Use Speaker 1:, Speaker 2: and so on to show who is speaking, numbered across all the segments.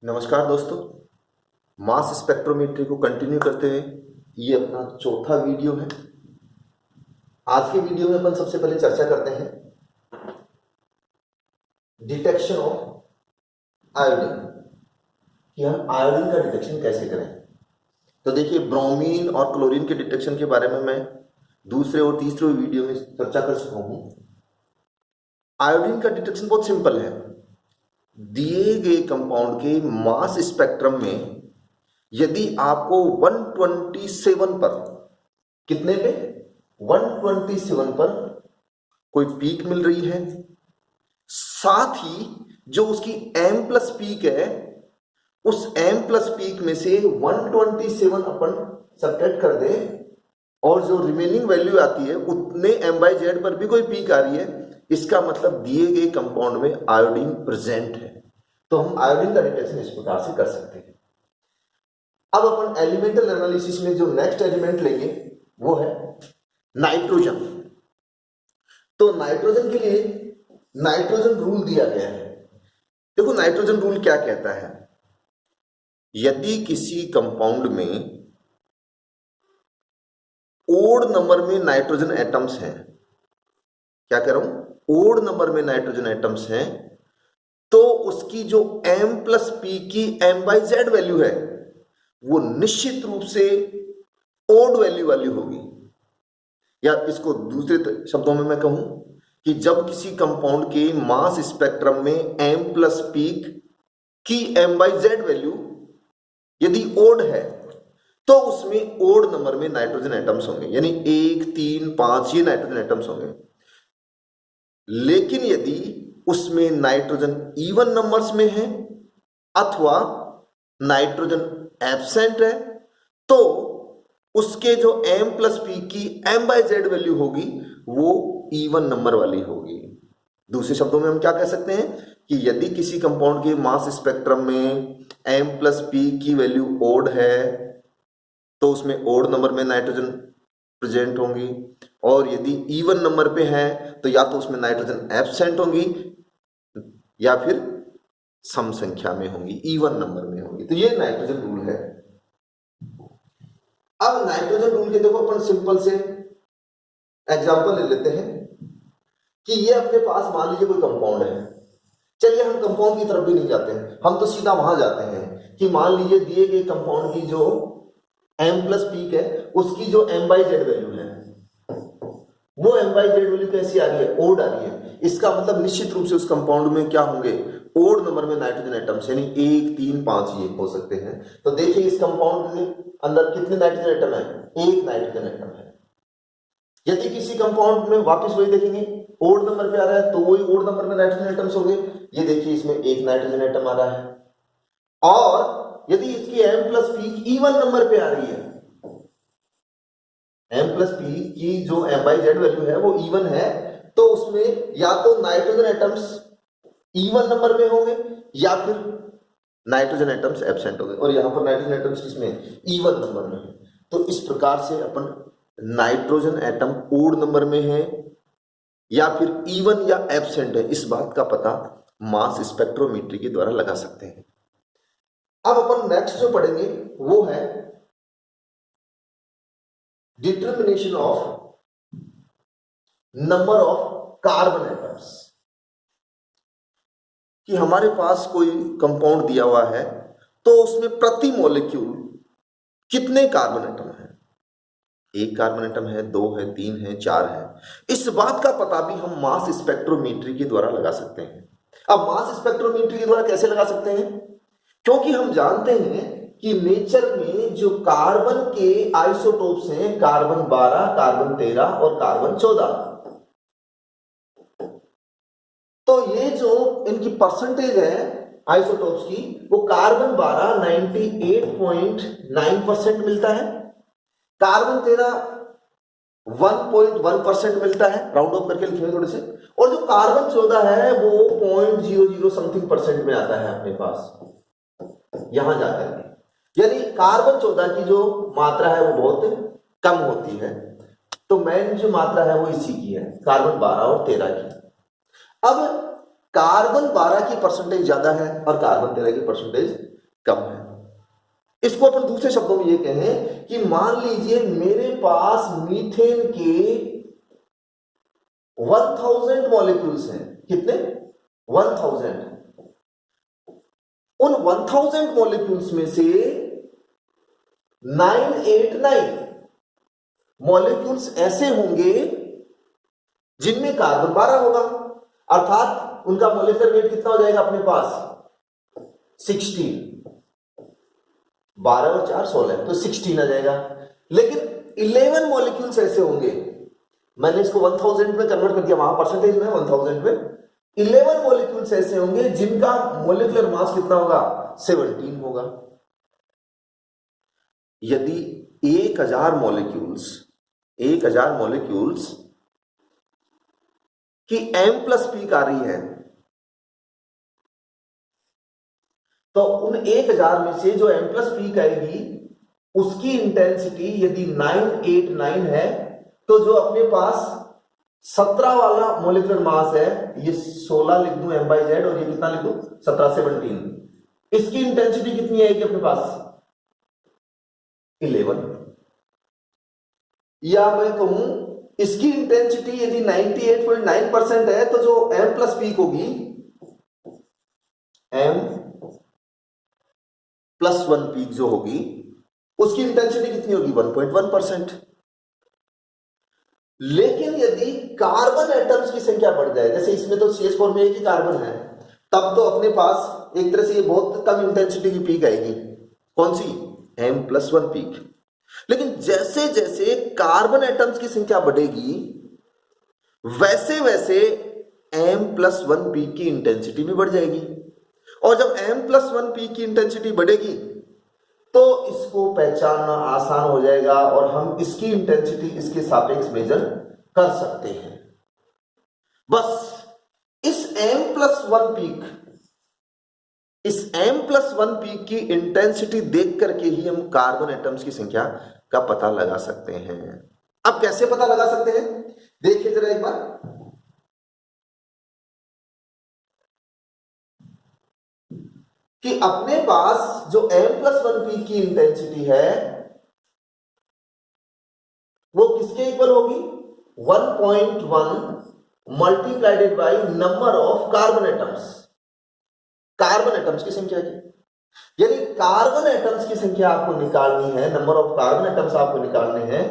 Speaker 1: नमस्कार दोस्तों, mass spectrometry को कंटिन्यू करते हुए ये अपना चौथा वीडियो है। आज के वीडियो में अपन सबसे पहले चर्चा करते हैं डिटेक्शन ऑफ आयोडीन, कि हम आयोडीन का डिटेक्शन कैसे करें। तो देखिए, ब्रोमीन और क्लोरीन के डिटेक्शन के बारे में मैं दूसरे और तीसरे वीडियो में चर्चा कर चुका हूं। आयोडीन का डिटेक्शन बहुत सिंपल है। दिए गए कंपाउंड के मास स्पेक्ट्रम में यदि आपको 127 पर, कितने पे, 127 पर कोई पीक मिल रही है, साथ ही जो उसकी m प्लस पीक है, उस m प्लस पीक में से 127 अपन सब्ट्रैक्ट कर दे और जो रिमेनिंग वैल्यू आती है उतने m/z पर भी कोई पीक आ रही है, इसका मतलब दिए गए कंपाउंड में आयोडीन प्रेजेंट है। तो हम आयोडीन का डिटेक्शन इस प्रकार से कर सकते हैं। अब अपन एलिमेंटल एनालिसिस में जो नेक्स्ट एलिमेंट लेंगे वो है नाइट्रोजन। तो नाइट्रोजन के लिए नाइट्रोजन रूल दिया गया है। देखो, नाइट्रोजन रूल क्या कहता है, यदि किसी कंपाउंड में ओड नंबर में नाइट्रोजन एटम्स हैं, क्या कह रहा हूं, ओड नंबर में नाइट्रोजन एटम्स हैं, तो उसकी जो m प्लस पी की m/z वैल्यू है वो निश्चित रूप से ओड वैल्यू वाली होगी। या इसको दूसरे शब्दों में मैं कहूं कि जब किसी कंपाउंड के मास स्पेक्ट्रम में m प्लस पीक की m/z वैल्यू यदि ओड है तो उसमें ओड नंबर में नाइट्रोजन एटम्स होंगे, यानी 1, 3, 5 ये नाइट्रोजन एटम्स होंगे। लेकिन यदि उसमें नाइट्रोजन इवन नंबर्स में है अथवा नाइट्रोजन एब्सेंट है, तो उसके जो m प्लस पी की m/z वैल्यू होगी वो इवन नंबर वाली होगी। दूसरे शब्दों में हम क्या कह सकते हैं कि यदि किसी कंपाउंड के मास स्पेक्ट्रम में m प्लस पी की वैल्यू ओड है तो उसमें ओड नंबर में नाइट्रोजन प्रेजेंट होंगी, और यदि इवन नंबर पे है तो या तो उसमें नाइट्रोजन एब्सेंट होंगी या फिर सम संख्या में होंगी, इवन नंबर में होंगी। तो ये नाइट्रोजन रूल है। अब नाइट्रोजन रूल के देखो अपन सिंपल से एग्जांपल ले लेते हैं कि ये अपने पास मान लीजिए कोई कंपाउंड है। चलिए हम कंपाउंड की तरफ भी नहीं जाते हैं, हम तो सीधा वहां जाते हैं कि मान लीजिए दिए गए कंपाउंड की जो m प्लस पीक है उसकी जो m/z वैल्यू है वो m/z वैल्यू कैसी आ रही है, ओड आ रही है। इसका मतलब निश्चित रूप से उस कंपाउंड में क्या होंगे, ओड नंबर में नाइट्रोजन एटम्स, यानी 1, 3, 5 ये हो सकते हैं। तो देखिए इस कंपाउंड के अंदर कितने नाइट्रोजन एटम है, 1 नाइट्रोजन एटम है। यदि किसी कंपाउंड में वापस वही देखेंगे ओड नंबर पे आ रहा है तो वही ओड नंबर में नाइट्रोजन एटम्स होंगे। ये देखिए इसमें 1 नाइट्रोजन एटम आ रहा है, और यदि इसकी m plus P even number पे आ रही है, m प्लस पी की जो m/z वैल्यू है वो इवन है, तो उसमें या तो नाइट्रोजन एटम्स इवन नंबर में होंगे या फिर नाइट्रोजन एटम्स एब्सेंट होंगे, और यहां पर नाइट्रोजन एटम्स किसमें, इवन नंबर में है। तो इस प्रकार से अपन नाइट्रोजन एटम ओड नंबर में है या फिर इवन या एब्सेंट है, इस बात का पता मास स्पेक्ट्रोमेट्री के द्वारा लगा सकते हैं। अब अपन नेक्स्ट जो पढ़ेंगे वो है determination of number of carbon atoms, कि हमारे पास कोई कंपाउंड दिया हुआ है तो उसमें प्रति मॉलिक्यूल कितने कार्बन एटम है, 1 कार्बन एटम है, 2 है, 3 है, 4 है। इस बात का पता भी हम मास स्पेक्ट्रोमेट्री के द्वारा लगा सकते हैं। अब मास स्पेक्ट्रोमेट्री के द्वारा कैसे लगा सकते हैं, क्योंकि हम जानते हैं कि नेचर में जो कार्बन के आइसोटोप्स हैं, कार्बन 12, कार्बन 13 और कार्बन 14, तो ये जो इनकी परसेंटेज है आइसोटोप्स की, वो कार्बन 12 98.9% मिलता है, कार्बन 13 1.1% मिलता है, राउंड ऑफ करके लिखेंगे थोड़े से, और जो कार्बन 14 है वो 0.00 समथिंग परसेंट में आता है अपने पास यहां जाकर के। यानी कार्बन 14 की जो मात्रा है वो बहुत कम होती है, तो मेन जो मात्रा है वो इसी की है, कार्बन 12 और 13 की। अब कार्बन 12 की परसेंटेज ज्यादा है और कार्बन 13 की परसेंटेज कम है। इसको अपन दूसरे शब्दों में ये कहें कि मान लीजिए मेरे पास मीथेन के 1000 मॉलिक्यूल्स हैं। कितने? 1000। उन 1000 मॉलिक्यूल्स में से 989 मॉलिक्यूल्स ऐसे होंगे जिनमें कार्बन 12 होगा, अर्थात उनका मॉलिक्यूलर वेट कितना हो जाएगा अपने पास? 16। 12 और 4 16, तो 16 आ जाएगा। लेकिन 11 मॉलिक्यूल्स ऐसे होंगे, मैंने इसको 1000 में कन्वर्ट कर दिया, वहां परसेंटेज में 1000 में 11 मॉलिक्यूल्स ऐसे होंगे जिनका मॉलिक्यूलर मास कितना होगा? 17 होगा। यदि 1000 मॉलिक्यूल्स की m प्लस पीक आ रही है, तो उन 1000 में से जो m प्लस पीक आएगी उसकी इंटेंसिटी यदि 989 है, तो जो अपने पास 17 वाला मोलिकुलर मास है, ये 16 लिख दूं m/z और ये कितना लिख दूं? 17 17, इसकी इंटेंसिटी कितनी आएगी अपने पास? 11। या मैं कहूं इसकी इंटेंसिटी यदि 98.9% है, तो जो m प्लस पीक होगी, m प्लस 1 पीक जो होगी, उसकी इंटेंसिटी कितनी होगी? 1.1%। लेकिन यदि कार्बन एटम्स की संख्या बढ़ जाए, जैसे इसमें तो CH4 में एक ही कार्बन है, तब तो अपने पास एक तरह से ये बहुत कम इंटेंसिटी की पीक आएगी। कौन सी? m plus 1 peak. लेकिन जैसे जैसे कार्बन एटम्स की संख्या बढ़ेगी, वैसे वैसे m प्लस 1 पीक की इंटेंसिटी भी बढ़ जाएगी। और जब m प्लस 1 पीक की इंटेंसिटी बढ़ेगी तो इसको पहचानना आसान हो जाएगा और हम इसकी इंटेंसिटी इसके सापेक्ष मेजर कर सकते हैं। बस इस m प्लस 1 पीक की इंटेंसिटी देख करके ही हम कार्बन एटम्स की संख्या का पता लगा सकते हैं। अब कैसे पता लगा सकते हैं? देखिए जरा एक बार। कि अपने पास जो m प्लस 1 पीक की इंटेंसिटी है वो किसके इक्वल होगी? 1.1 मल्टीप्लाइडेड by number of carbon atoms. Carbon atoms की संख्या की, यानी कार्बन एटम्स की संख्या आपको निकालनी है, नंबर ऑफ कार्बन एटम्स आपको निकालने हैं,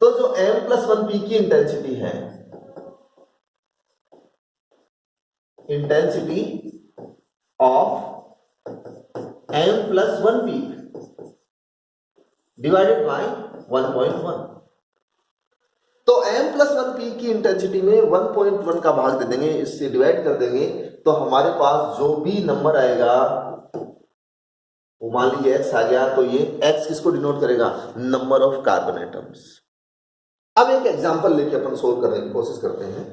Speaker 1: तो जो m प्लस 1 पीक की इंटेंसिटी है, intensity of m plus 1 peak divided by 1.1, तो m प्लस 1 पीक की इंटेंसिटी में 1.1 का भाग दे देंगे, इससे डिवाइड कर देंगे, तो हमारे पास जो भी नंबर आएगा वो मान लीजिए x आ गया, तो ये x किसको डिनोट करेगा? Number of carbon atoms. अब एक एग्जांपल लेके अपन सोल्व करने की कोशिश करते हैं।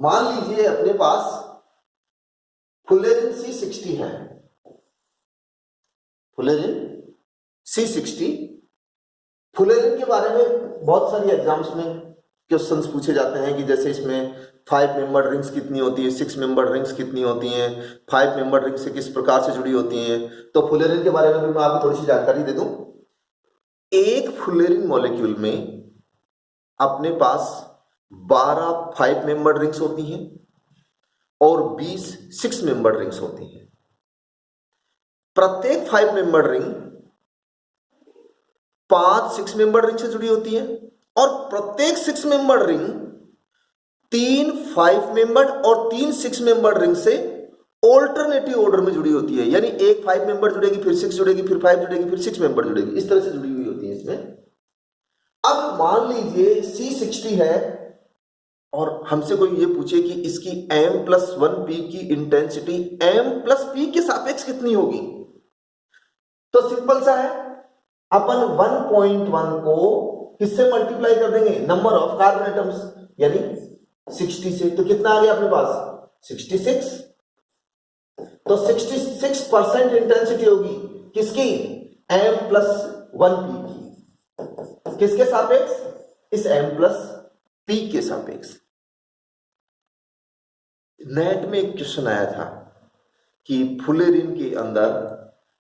Speaker 1: मान लीजिए अपने पास फुलेरिन C60 है, फुलेरिन C60। फुलेरिन के बारे में बहुत सारी एग्जाम्स में क्वेश्चंस पूछे जाते हैं कि जैसे इसमें 5 मेंबर रिंग्स कितनी होती है, 6 मेंबर रिंग्स कितनी होती हैं, 5 मेंबर रिंग्स से किस प्रकार से जुड़ी होती हैं। तो फुलेरिन के बारे में भी मैं आपको थोड़ी सी जानकारी दे दूं। एक फुलेरिन मॉलिक्यूल में अपने पास 12 5 मेंबर रिंग्स होती हैं और 20 6 मेंबर रिंग्स होती हैं। प्रत्येक 5 मेंबर रिंग 5 6 मेंबर रिंग से जुड़ी होती है और प्रत्येक 6 मेंबर रिंग 3 5 मेंबर और 3 6 मेंबर रिंग से ऑल्टरनेटिव ऑर्डर में जुड़ी होती है। यानी एक 5 मेंबर जुड़ेगी, फिर 6 जुड़ेगी, फिर 5 जुड़ेगी, फिर 6 मेंबर जुड़ेगी, इस तरह से जुड़ी हुई होती है इसमें। अब मान लीजिए C60 है और हमसे कोई ये पूछे कि इसकी m प्लस 1 पीक की इंटेंसिटी m प्लस पीक के सापेक्ष कितनी होगी, तो सिंपल सा है, अपन 1.1 को किससे मल्टीप्लाई कर देंगे? नंबर ऑफ कार्बन एटम्स, यानी 60 से। तो कितना आ गया अपने पास? 66। तो 66% इंटेंसिटी होगी किसकी? m प्लस 1 पीक की। किसके सापेक्ष? इस m प्लस पीक के सापेक्ष। नेट में एक क्वेश्चन आया था कि फुलेरिन के अंदर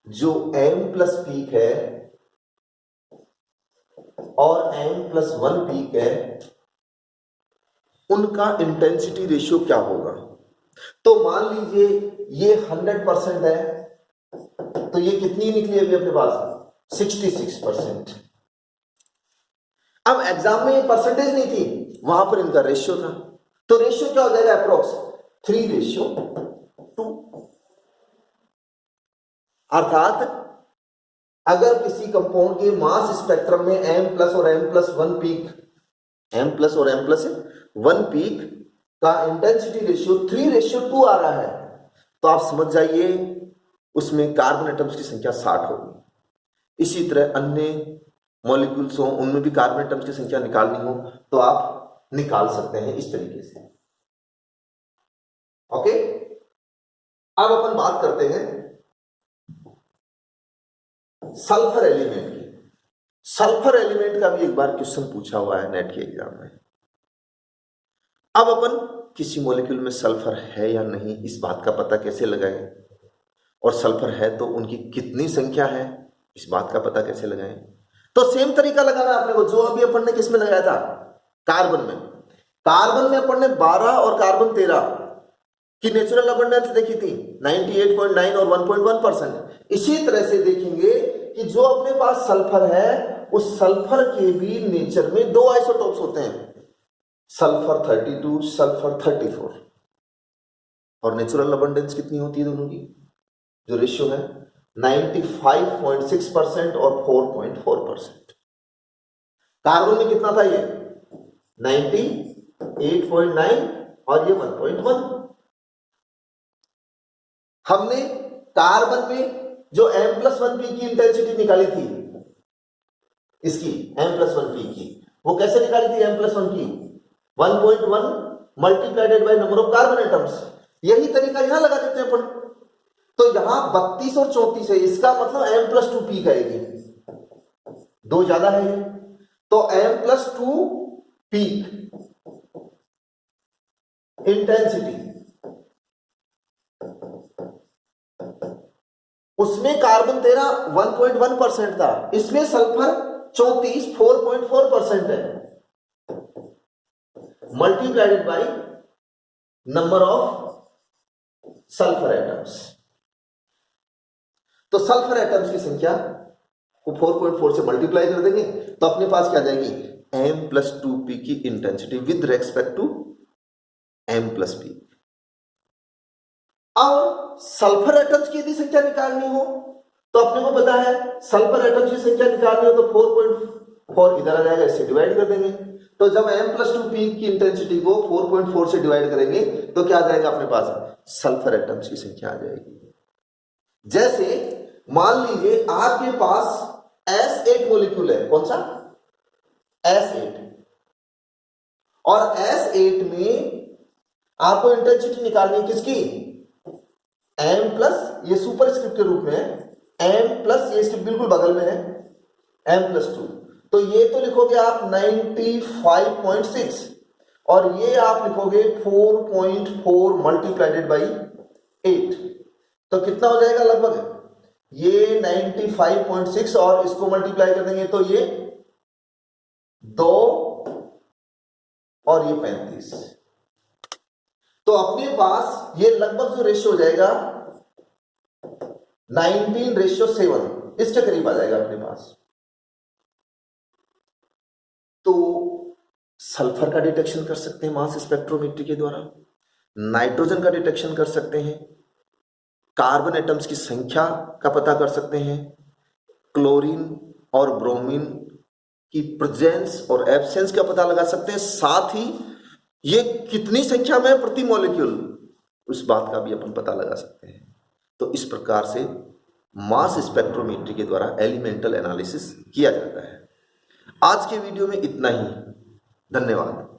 Speaker 1: जो M+ पीक है और M+1 पीक है, उनका इंटेंसिटी रेशियो क्या होगा। तो मान लीजिए ये 100% है, तो ये कितनी निकली अभी अपने पास 66%। अब एग्जाम में ये परसेंटेज नहीं थी, वहां पर इनका रेशियो था, तो रेशियो क्या हो जाएगा अप्रोक्स 3:2। अर्थात अगर किसी कंपाउंड के मास स्पेक्ट्रम में M+ और M+1 पीक, M+ और M+1 पीक का इंटेंसिटी रेशियो 3:2 आ रहा है, तो आप समझ जाइए उसमें कार्बन एटम्स की संख्या 60 होगी। इसी तरह अन्य मॉलिक्यूल्स हो, उनमें भी कार्बन एटम्स की संख्या निकालनी हो तो आप निकाल सकते हैं इस तरीके से। ओके, अब अपन बात करते हैं सल्फर एलिमेंट की। सल्फर एलिमेंट का भी एक बार क्वेश्चन पूछा हुआ है नेट के एग्जाम में। अब अपन किसी मॉलिक्यूल में सल्फर है या नहीं, इस बात का पता कैसे लगाएं, और सल्फर है तो उनकी कितनी संख्या है, इस बात का पता कैसे लगाएं। तो सेम तरीका लगाना है अपने को जो अभी अपन ने किस में लगाया था, कार्बन में। कार्बन में अपन ने 12 और कार्बन 13 की नेचुरल अबंडेंस देखी थी 98.9 और 1.1%। इसी तरह से देखेंगे कि जो अपने पास सल्फर है उस सल्फर के भी नेचर में 2 आइसोटोप्स होते हैं, सल्फर 32, सल्फर 34, और नेचुरल अबंडेंस कितनी होती है दोनों की, जो रेशियो है 95.6% और 4.4%। कार्बन में कितना था ये 98.9 और ये 1.1। हमने कार्बन में जो M+1 पी की इंटेंसिटी निकाली थी, इसकी M+1 पी की, वो कैसे निकाली थी M+1 की 1.1 मल्टीप्लाइडेड by number of carbon atoms. यही तरीका यहां लगा देते हैं अपन। तो यहां 32 और 34 है, इसका मतलब M+2 पीक आएगी, 2 ज्यादा है ये, तो M+2 पीक इंटेंसिटी, उसमें कार्बन 13 1.1% था, इसमें सल्फर 34 4.4% है, मल्टीप्लाइडेड by number of sulphur atoms. तो सल्फर एटम्स की संख्या को 4.4 से मल्टीप्लाई कर देंगे तो अपने पास क्या जाएगी M+2p की intensity with respect to M+p। अब सल्फर एटम्स की यदि संख्या निकालनी हो तो अपने को पता है सल्फर एटम्स की संख्या निकालनी हो तो 4.4 इधर आ जाएगा, इससे डिवाइड कर देंगे। तो जब M+2p की इंटेंसिटी को 4.4 से डिवाइड करेंगे तो क्या आ जाएगा अपने पास, सल्फर एटम्स की संख्या आ जाएगी। जैसे मान लीजिए आपके पास S8 मॉलिक्यूल है, कौन सा S8, और S8 में आपको इंटेंसिटी निकालनी है किसकी M+, ये सुपरस्क्रिप्ट के रूप में है, M+, ये इसके बिल्कुल बगल में है M+2, तो ये तो लिखोगे आप 95.6 और ये आप लिखोगे 4.4 मल्टीप्लाइडेड बाई 8, तो कितना हो जाएगा लगभग ये 95.6 और इसको मल्टीप्लाई कर देंगे तो ये 2 और ये 35, तो अपने पास ये लगभग जो रेशियो हो जाएगा 19:7, इसके करीब आ जाएगा अपने पास। तो सल्फर का डिटेक्शन कर सकते हैं मास स्पेक्ट्रोमेट्री के द्वारा, नाइट्रोजन का डिटेक्शन कर सकते हैं, कार्बन एटम्स की संख्या का पता कर सकते हैं, क्लोरीन और ब्रोमीन की प्रेजेंस और एब्सेंस का पता लगा सकते हैं, साथ ही ये कितनी संख्या में प्रति मॉलिक्यूल उस बात का भी अपन पता लगा सकते हैं। तो इस प्रकार से मास स्पेक्ट्रोमेट्री के द्वारा एलिमेंटल एनालिसिस किया जाता है। आज के वीडियो में इतना ही, धन्यवाद।